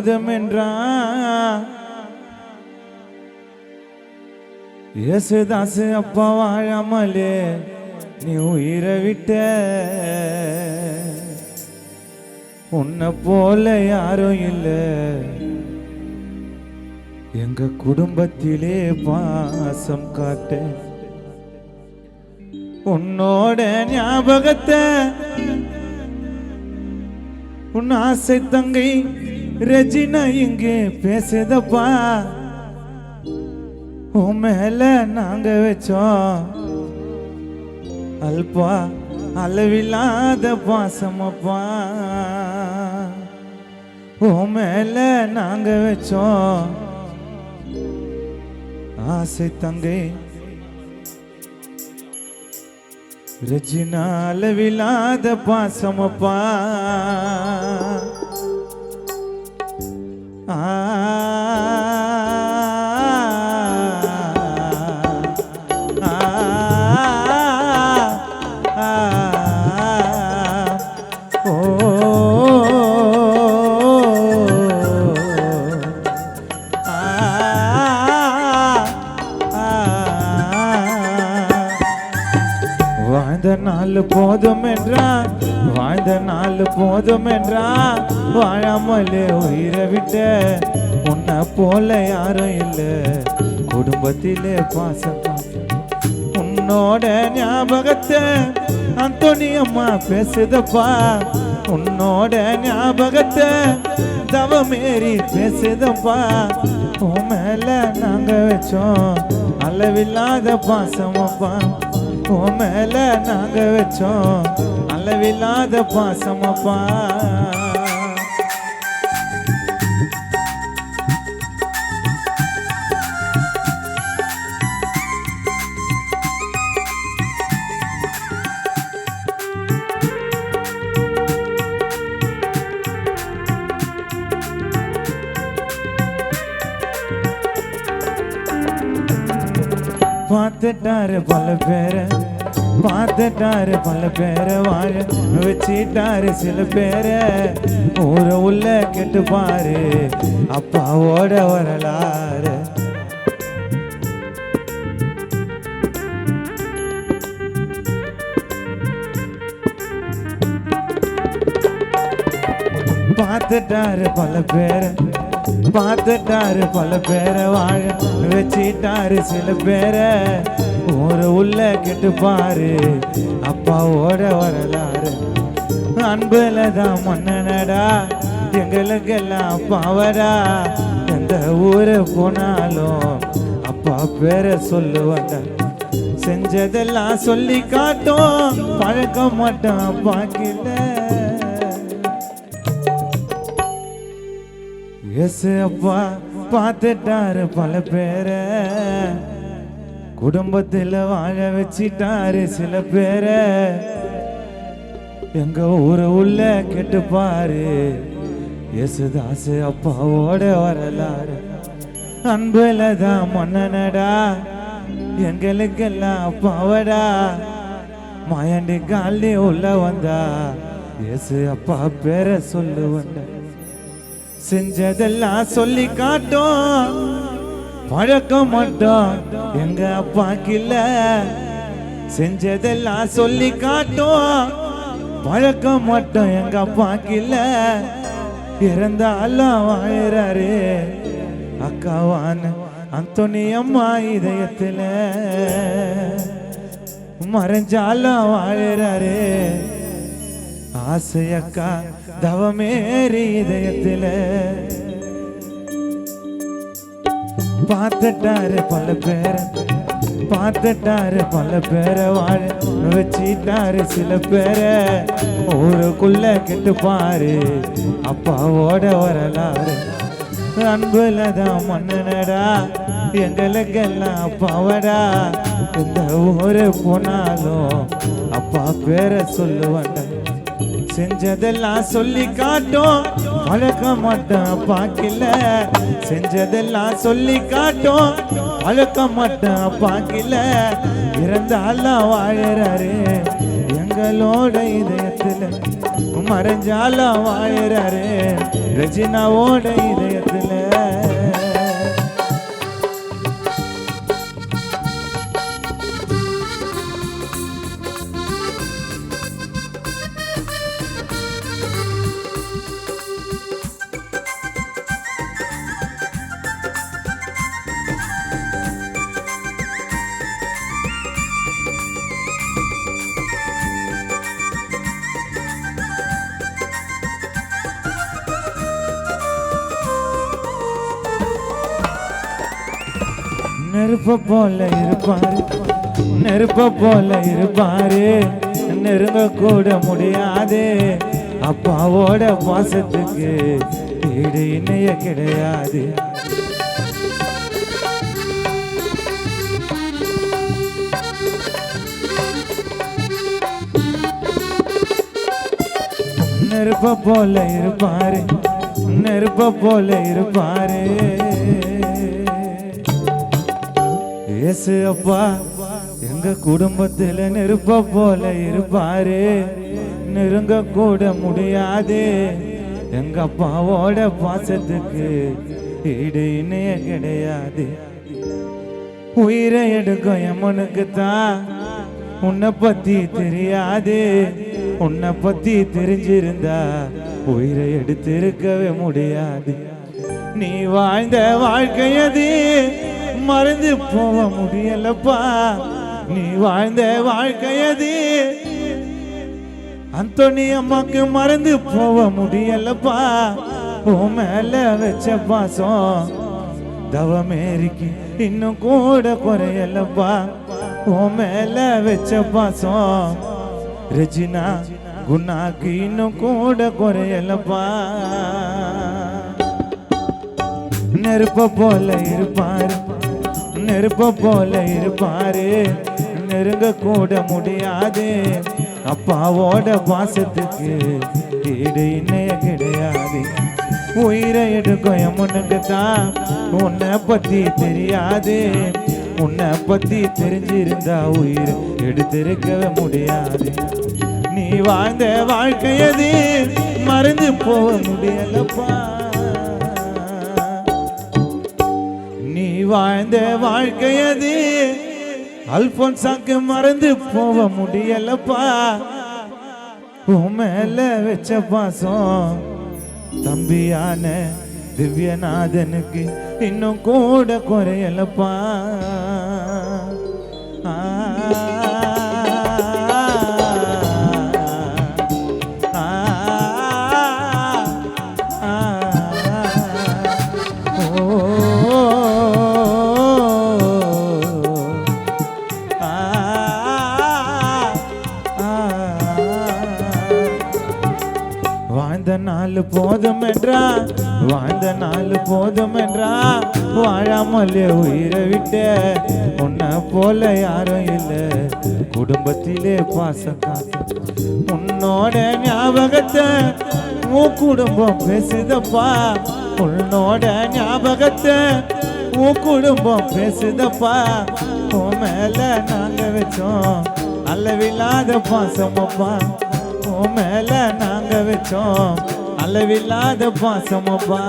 போதும் என்றான். இயேசுதாசு அப்பா வாழாமலே நீ உயிரை விட்ட. உன்னை போல யாரும் இல்லை எங்க குடும்பத்திலே பாசம் காட்ட. உன்னோட ஞாபகத்தை உன் ஆசை தங்கை ரெஜினா இங்கே பேசுதப்பா. உன் மேல நாங்க வச்சோம் அல்பா அளவில்லாத பாசமப்பா. உன் மேல நாங்க வச்சோம் ஆசை தங்கை ரெஜினா அளவில்லாத பாசமப்பா. வாழ்ந்த நாள் போதும் என்றான், வாழ்ந்த நாள் போதும் என்றான். வாழாமலே உயிரை விட்ட. உன்னை போல யாரும் இல்லை குடும்பத்திலே பாசம். உன்னோட ஞாபகத்தை அந்தோனி அம்மா பேசுதப்பா. உன்னோட ஞாபகத்தை தவமேறி பேசுதப்பா. உன் மேல நாங்க வச்சோம் அளவில்லாத பாசமப்பா. உன் மேல நாங்க வச்சோம் அளவில்லாத பாசமப்பா. பார்த்துட்டாரு பல பேரை, பார்த்துட்டாரு பல பேரை, வாழ வச்சிட்டாரு சில பேரை. ஊர உள்ள கெட்டு பாரு அப்பாவோட வரலாறு. பார்த்துட்டாரு பல பேரை, பார்த்துட்டாரு பல பேரை, வாழ வச்சிட்டாரு சில பேரை. ஊரு உள்ள கெட்டு பாரு அப்பாவோட வரலாறு. அன்புல தான் மன்னனடா எங்களுக்கெல்லாம் அப்பாவடா. எந்த ஊரு போனாலும் அப்பா பேரை சொல்லுவாங்க. செஞ்சதெல்லாம் சொல்லி காட்டும் பழக்க மாட்டோம் அப்பாக்கில்ல. எஸ் அப்பா பார்த்துட்டாரு பல பேரை, குடும்பத்தில் வாழ வச்சிட்டாரு சில பேரை. எங்க ஊரு உள்ள கெட்டு பாரு யேசுதாசு அப்பாவோட வரலாறு. அன்புல தான் மன்னனடா எங்களுக்கெல்லாம் அப்பாவடா. மாயாண்டி காலி உள்ள வந்தா இயேசு அப்பா பேரை சொல்லுவண்டா. செஞ்சதெல்லாம் சொல்லி காட்டும் பழக்க மாட்டோம் எங்க அப்பாக்கில்ல. செஞ்சதெல்லாம் சொல்லி காட்டும் பழக்க மாட்டோம் எங்க அப்பாக்கில்ல. இறந்தாலும் வாழறாரு அக்காவான அந்தோனி அம்மா இதயத்துல. மறைஞ்சாலும் வாழறாரு ஆசையக்கா தவமேறி இதயத்துல. பார்த்துட்டாரு பல பேரை, பார்த்துட்டாரு பல பேரை, வாழ வச்சிட்டாரு சில பேரை. ஊருக்குள்ள கெட்டு பாரு அப்பாவோட வரலாறு. அன்புல தான் மன்னனடா எங்களுக்கெல்லாம் அப்பாவடா. இந்த ஊரு போனாலும் அப்பா பேரை சொல்லுவாண்டா. செஞ்சதெல்லாம் சொல்லி காட்டும் பழக்க மாட்டோம் பாக்கில. செஞ்சதெல்லாம் சொல்லி காட்டும் பழக்க மாட்டோம் பாக்கில. இறந்தாலும் வாழறாரு எங்களோட இதயத்துல. மறைஞ்சாலும் வாழறாரு ரெஜினாவோட இதயத்துல. நெருப்ப போல இருப்பாரு, நெருப்ப போல இருப்பாரு, நெருங்க கூட முடியாது. அப்பாவோட பாசத்துக்கு ஈடு இணைய கிடையாது. நெருப்ப போல இருப்பாரு, நெருப்ப போல இருப்பாரு. இயேசு அப்பா எங்க குடும்பத்துல நெருப்ப போல இருப்பாரு, நெருங்க கூட முடியாது. எங்க அப்பாவோட பாசத்துக்கு ஈடு இணைய கிடையாது. உயிரை எடுக்கும் எம்மனுக்கு தான் உன்னை பத்தி தெரியாது. உன்னை பத்தி தெரிஞ்சிருந்தா உயிரை எடுத்திருக்கவே முடியாது. நீ வாழ்ந்த வாழ்க்கையது மறந்து போக முடியலப்பா. நீ வாழ்ந்த வாழ்க்கையது அந்தோனி அம்மாக்கு மறந்து போக முடியலப்பா. உன் மேல வச்ச பாசம் தவமேரிக்கு இன்னும் கூட குறையலப்பா. உன் மேல வச்ச பாசம் ரெஜினா குணாக்கு இன்னும் கூட குறையலப்பா. நெருப்ப போல இருப்பாரு, நெருப்ப போல இருப்பாரு, நெருங்க கூட முடியாது. அப்பாவோட பாசத்துக்கு ஈடு இணைய கிடையாது. உயிரை எடுக்கும் எம்மனுக்கு தான் உன்னை பத்தி தெரியாது. உன்னை பத்தி தெரிஞ்சிருந்தா உயிர் எடுத்திருக்கவே முடியாது. நீ வாழ்ந்த வாழ்க்கையது மறந்து போக முடியலப்பா. நீ வாழ்ந்த வாழ்க்கையது அல்போன்சாக்கு மறந்து போக முடியலப்பா. உன் மேல வச்ச பாசம் தம்பியான திவ்யநாதனுக்கு இன்னும் கூட குறையலப்பா. வாழ்ந்த நாள் போதும் என்றா, வாழ்ந்த நாள் போதும் என்றா, வாழாமலே உயிரை விட்ட உன்னை போல யாரும் இல்லை குடும்பத்திலே பாசம் காத்து. உன்னோட ஞாபகத்தை உன் குடும்பம் பேசுதப்பா. உன்னோட ஞாபகத்தை உன் குடும்பம் பேசுதப்பா. உன் மேல நாங்க வச்சோம் அளவில்லாத பாசமப்பா. உன் மேல நாங்க வச்சோம் அளவில்லாத பாசமப்பா.